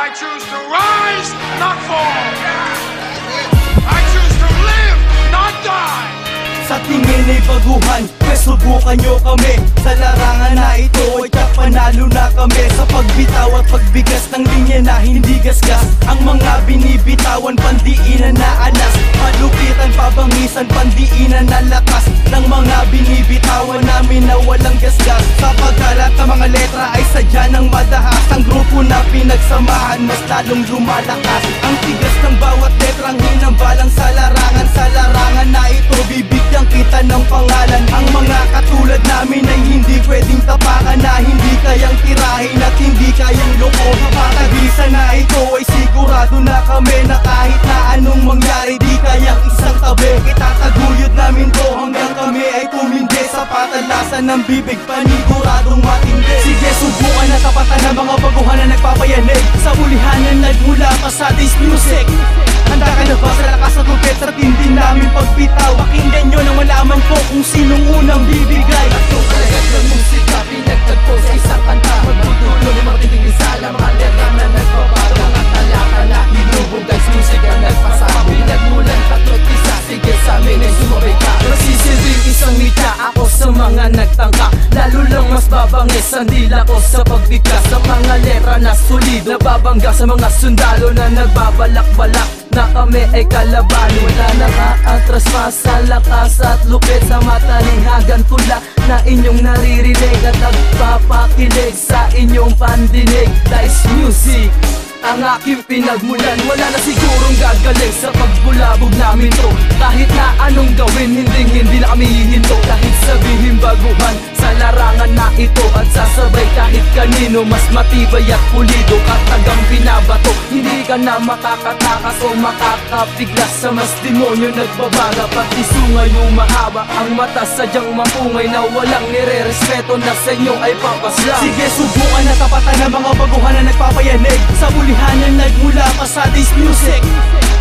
I choose to rise, not fall. I choose to live, not die. Sa tingin ay baguhan, kaya subukan nyo kami. Sa larangan na ito ay panalo na kami. Sa pagbitaw at pagbigas ng linya na hindi gasgas. Ang mga binibitawan, pandiinan na alas. Palupitan, pabangisan, pandiinan na lakas ng mga binibitawan namin na walang gasgas. Sa pagkalat ng mga letra ay sadya ng madahas. Ang grupo na pinagsamahan, mas lalong lumalakas. Ang tigas ng bawat letrang hinambalang sa larangan. Sa larangan na ito, bibigyan kita ng pangalan. Ang mga katulad namin ay hindi pwedeng tapakan, na hindi kayang tirahin at hindi kayang loko. Patagisa na ito ay sigurado na kami na kahit na anong mangyari di kayang isang tabi. Itataguyod namin to hanggang kami ay tumindi. Sa patalasan ng bibig, paniguradong matindi. Sige, subukan na tapatan ng mga baguhan na nagpapayanig. Sa ulihanan nagmula pa sa this music. Handa ka na ba sa lakas at lupit sa tindi namin pagbitaw? Pakinggan nyo nang malaman ko kung sinong unang bibigay. At yung kalagat ng musika, pinagtagpo sa isang kanta. Magtutulo ng mga titig isala, mga letra na nagbabago. Mga talata na hinubog, guys, musik ang nagpasabi. Nagmulan, tatlot isa, sige sa amin ay sumabay ka. Masisilbing isang wika, ako sa mga nagtangka. Lalo lang mas babangis ang dila ko sa pagbigkas. Sa mga letra na solid, nababangga sa mga sundalo na nagbabalak-balak na kami ay kalaban. Wala nakaatras pa sa lakas at lupit. Sa matalihagan tula na inyong naririnig at nagpapakilig sa inyong pandinig. Dice Music ang aking pinagmulan. Wala na sigurong gagaling sa pagbulabog namin to. Kahit na anong gawin, hindi na kami hihinto. Kahit sabihin baguhan sa larangan na ito, at sasabay kahit kanino, mas matibay at pulido. Katagang binabato, hindi ka na makakatakas o makakapiglas. Sa mas demonyo nagbabaga, pati sungay umahaba. Ang mata sadyang mapungay na walang nire-respeto, na sa inyo ay papaslang. Sige, subukan na tapatan ng mga baguhan na nagpapayanig. Sa ulihanan nagmula pa sa this music.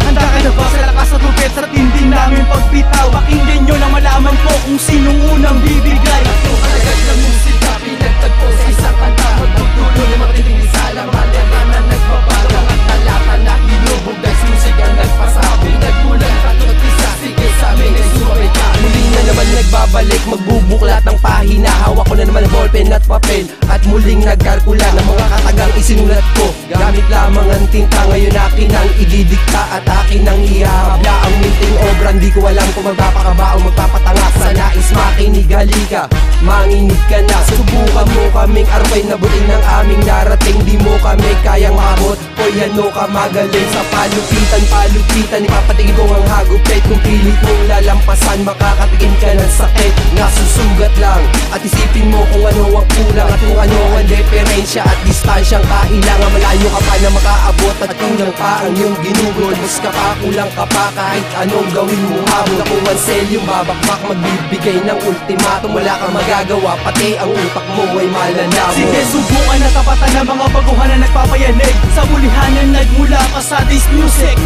Handa ka na ba sa lakas at lupit sa tindi namin pagbitaw? Pakinggan nyo nang malaman ko kung sinong unang bibigay. At yung kalagat ng musika, pinagtagpo sa isang kanta. Magtutulo ng mga titig isala, mga letra na nagbabago. Mga talata na hinubog, guys, musik ang nagpasabi. Nagmulan, tatlot isa, sige sa amin ay sumabay ka. Muli na naman nagbabalik, magbubuklat ng pahina. Hawak ko na naman ang ballpen at papel, at muling nagkalkula ng mga katagang isinulat ko. Gamit lamang ang tinta, ngayon akin ang ididikta at akin ang ihahabla. Ang minting obra, di ko alam kung magpapakaba o magpapatanga. Sa nais makinig, halika, manginig ka na. Subukan mo kaming arway na buting ng aming narating. Di mo kami kayang maabot, o yano ka magaling. Sa palupitan, ipapatigil ko ang hagupit. Kung pilit mong lalampasan, makakatigin ka ng sakit. Nasusugat lang, at isipin mo kung ano ang kulang, at kung ano ang diferensya at distansyang kailangan. Malayo ka pa na makaabot, at kulang pa ang iyong ginugol. Mas ka pa, kulang ka pa, kahit anong gawin mo habol. Kung ang selyong babakbak, magbibigay ng ultimatum. Wala kang magagawa, pati ang utak mo ay malalamo. Sige, subukan na tapatan ng mga baguhan na nagpapayanig. Sa ulihanan nagmula pa sa this music.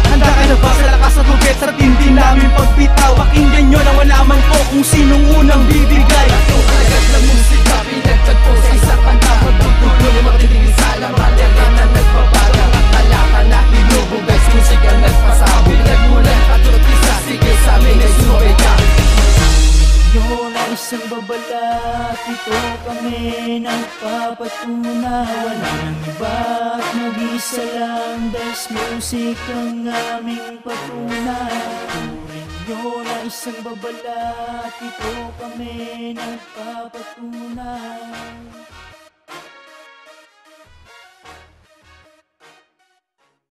Handa ka na ba sa lakas at lupit sa tindi namin pagbitaw? Pakinggan nyo nang malaman ko kung sinong unang bibigay. At yung kalagat ng musika, pinagtagpo sa isang kanta. Magtutulo ng mga titig isala, mga letra na nagbabago. Mga talata na hinubog, guys, musik ang nagpasabi. Nagmulan, tatlot isa, sige sa amin ay sumabay ka. Yun ang isang babalat, ito kami nagpapatunay. Wala nang iba at mag-isa lang, Dice Music ang aming patunay. Turing yun ang isang babalat, ito kami nagpapatunay.